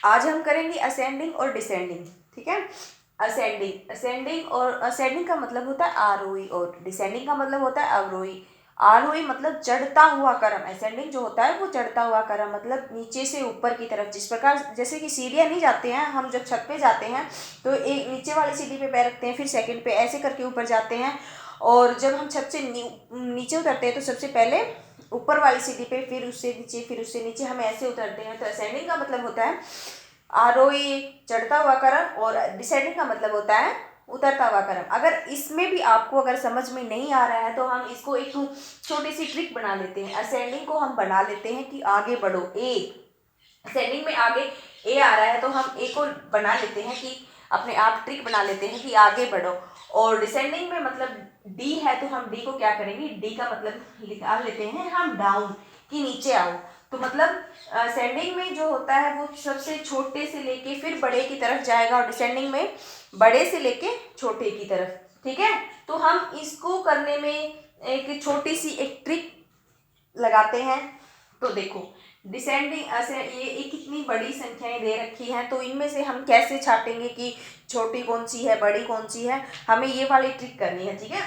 आज हम करेंगे असेंडिंग और डिसेंडिंग, ठीक है। असेंडिंग का मतलब होता है आरोही और डिसेंडिंग का मतलब होता है अवरोही। आरोही मतलब चढ़ता हुआ क्रम, असेंडिंग जो होता है वो चढ़ता हुआ क्रम, मतलब नीचे से ऊपर की तरफ। जिस प्रकार जैसे कि सीढ़ियाँ नहीं जाते हैं, हम जब छत पे जाते हैं तो एक नीचे वाली सीढ़ी पे पैर रखते हैं, फिर सेकंड पे, ऐसे करके ऊपर जाते हैं। और जब हम छत से नीचे उतरते हैं तो सबसे पहले ऊपर वाली सीढ़ी पे, फिर उससे नीचे, फिर उससे नीचे, हम ऐसे उतरते हैं। तो असेंडिंग का मतलब होता है आरोही चढ़ता हुआ क्रम, और डिसेंडिंग का मतलब होता है उतरता हुआ क्रम। अगर इसमें भी आपको अगर समझ में नहीं आ रहा है तो हम इसको एक छोटी सी ट्रिक बना लेते हैं। असेंडिंग को हम बना लेते हैं कि आगे बढ़ो, ए। असेंडिंग में आगे ए आ रहा है तो हम ए को बना लेते हैं कि अपने आप ट्रिक बना लेते हैं कि आगे बढ़ो। और डिसेंडिंग में मतलब डी है तो हम डी को क्या करेंगे, डी का मतलब निकाल लेते हैं हम डाउन, कि नीचे आओ। तो मतलब असेंडिंग में जो होता है वो सबसे छोटे से लेके फिर बड़े की तरफ जाएगा, और डिसेंडिंग में बड़े से लेके छोटे की तरफ, ठीक है। तो हम इसको करने में एक छोटी सी एक ट्रिक लगाते हैं। तो देखो, डिसेंडिंग ऐसे ये कितनी बड़ी संख्याएं दे रखी हैं, तो इनमें से हम कैसे छाटेंगे कि छोटी कौन सी है बड़ी कौन सी है, हमें ये वाली ट्रिक करनी है, ठीक है।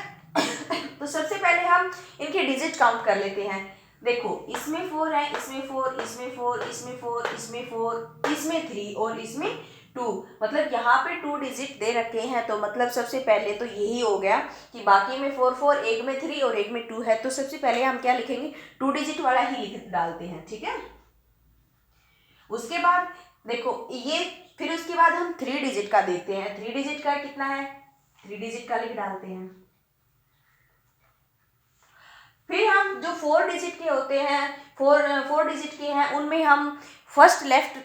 तो सबसे पहले हम इनके डिजिट काउंट कर लेते हैं। देखो, इसमें 4 है, इसमें 4, इसमें 4, इसमें 4, इसमें 4, इसमें 3 और इसमें 2। मतलब यहाँ पे 2 डिजिट दे रखे हैं, तो मतलब सबसे पहले तो यही हो गया कि बाकी में 4 4, एक में 3 और एक में 2 है। तो सबसे पहले हम क्या लिखेंगे, 2 डिजिट वाला ही लिख डालते हैं, ठीक है। उसके बाद देखो ये, फिर उसके बाद हम 3 डिजिट का देते हैं। 3 डिजिट का कितना है, 3 डिजिट का लिख डालते हैं। फिर हम जो 4 डिजिट के होते हैं, 4 डिजिट के हैं, उनमें हम फर्स्ट लेफ्ट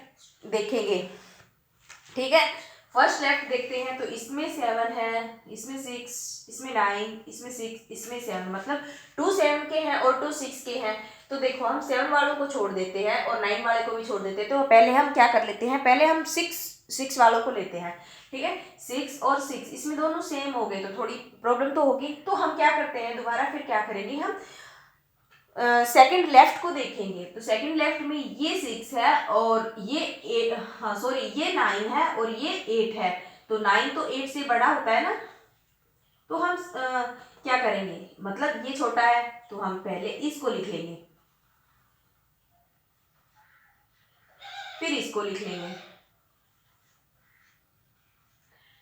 देखेंगे, ठीक है। फर्स्ट लेफ्ट देखते हैं तो इसमें 7 है, इसमें 6, इसमें 9, इसमें 6, इसमें 7, मतलब 2 7 के हैं और 2 6 के हैं। तो देखो, हम 7 वालों को छोड़ देते हैं और 9 वाले को भी छोड़ देते हैं। तो पहले हम क्या कर लेते हैं, पहले हम 6 वालों को लेते हैं, ठीक है। 6 और 6 इसमें दोनों सेम हो गए तो थोड़ी प्रॉब्लम तो होगी। तो हम क्या करते हैं, दोबारा फिर क्या करेंगे, हम सेकंड लेफ्ट को देखेंगे। तो सेकंड लेफ्ट में ये 6 है और ये हाँ सॉरी, ये 9 है और ये 8 है। तो 9 तो 8 से बड़ा होता है ना। तो हम क्या करेंगे, मतलब ये छोटा है तो हम पहले इसको लिख लेंगे, फिर इसको लिख लेंगे,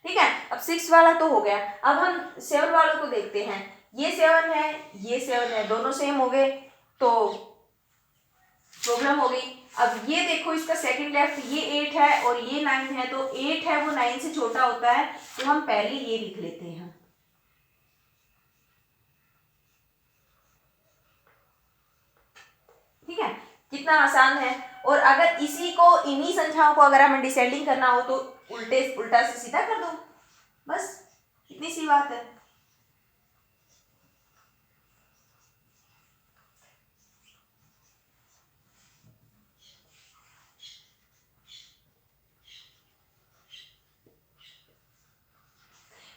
ठीक है। अब 6 वाला तो हो गया। अब हम 7 वालों को देखते हैं। ये 7 है, ये 7 है, दोनों सेम हो गए तो प्रॉब्लम हो गई। अब ये देखो, इसका सेकंड लेफ्ट ये 8 है और ये 9 है, तो 8 है वो 9 से छोटा होता है, तो हम पहले ये लिख लेते हैं, ठीक है। कितना आसान है। और अगर इसी को, इन्हीं संख्याओं को अगर हमें डिसेंडिंग करना हो तो उल्टा से सीधा कर दो, बस इतनी सी बात है।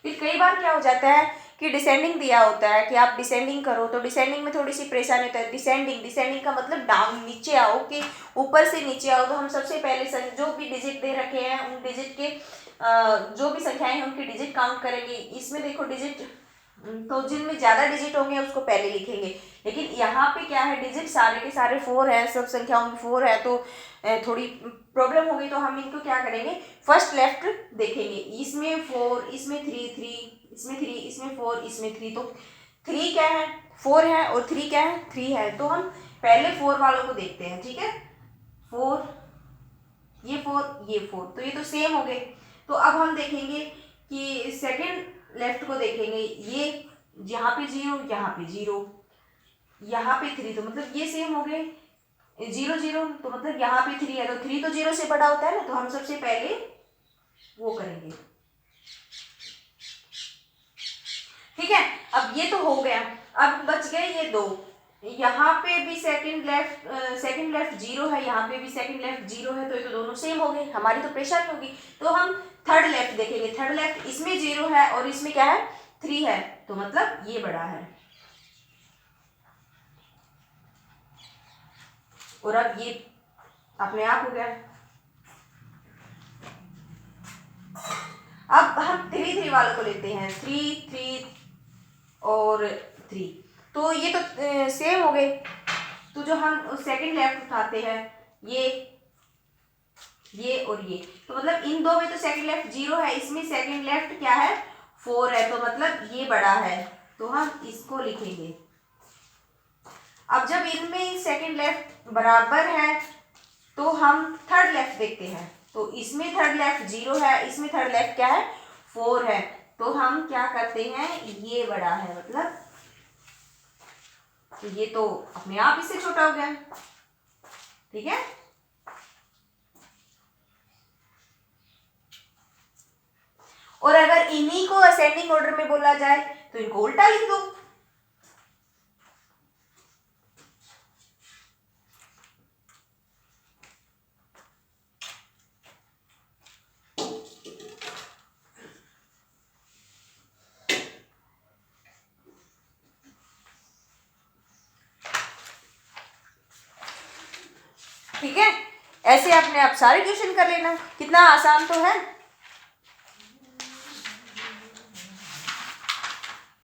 फिर कई बार क्या हो जाता है कि डिसेंडिंग दिया होता है कि आप डिसेंडिंग करो, तो डिसेंडिंग में थोड़ी सी परेशानी होता है। डिसेंडिंग का मतलब डाउन, नीचे आओ, कि ऊपर से नीचे आओ। तो हम सबसे पहले जो भी डिजिट दे रखे हैं उन डिजिट के जो भी संख्याएं हैं उनकी डिजिट काउंट करेंगे। इसमें देखो डिजिट, तो जिनमें ज्यादा डिजिट होंगे उसको पहले लिखेंगे। लेकिन यहाँ पे क्या है, डिजिट सारे के सारे 4 है, सब संख्याओं में 4 है, तो थोड़ी प्रॉब्लम होगी। तो हम इनको क्या करेंगे, फर्स्ट लेफ्ट देखेंगे। इसमें 4, इसमें 3 3, इसमें 3, इसमें 4, इसमें 3। तो 3 क्या है, 4 है, और 3 क्या है, 3 है। तो हम पहले 4 वालों को देखते हैं, ठीक है। 4, ये 4, ये 4, तो ये तो सेम हो गए। तो अब हम देखेंगे कि सेकंड लेफ्ट को देखेंगे। ये यहाँ पे 0, यहाँ पे 0, यहाँ पे 3, तो मतलब ये सेम हो गए। 0 0, तो मतलब यहाँ पे 3 है, तो 3 तो 0 से बड़ा होता है ना, तो हम सबसे पहले वो करेंगे, ठीक है। अब ये तो हो गया। अब बच गए ये 2। यहाँ पे भी सेकंड लेफ्ट 0 है, यहाँ पे भी सेकंड लेफ्ट 0 है, तो ये तो दोनों सेम हो गए, हमारी तो परेशानी होगी। तो हम थर्ड लेफ्ट देखेंगे। थर्ड लेफ्ट, इसमें 0 है और इसमें क्या है, 3 है, तो मतलब ये बड़ा है। और अब ये अपने आप हो गया। अब हम 3 3 वालों को लेते हैं, 3 3 और 3, तो ये तो सेम हो गए। तो जो हम सेकंड लेफ्ट उठाते हैं ये और ये, तो मतलब इन दो में तो सेकंड लेफ्ट 0 है, इसमें सेकंड लेफ्ट क्या है 4 है, तो मतलब ये बड़ा है, तो हम इसको लिखेंगे। अब जब इनमें सेकंड लेफ्ट बराबर है तो हम थर्ड लेफ्ट देखते हैं, तो इसमें थर्ड लेफ्ट 0 है, इसमें थर्ड लेफ्ट क्या है 4 है, तो हम क्या करते हैं ये बड़ा है, मतलब तो ये तो अपने आप इससे छोटा हो गया, ठीक है। और अगर इन्हीं को असेंडिंग ऑर्डर में बोला जाए तो इनको उल्टा लिख दो। ठीक है, ऐसे अपने आप सारे क्वेश्चन कर लेना, कितना आसान तो है।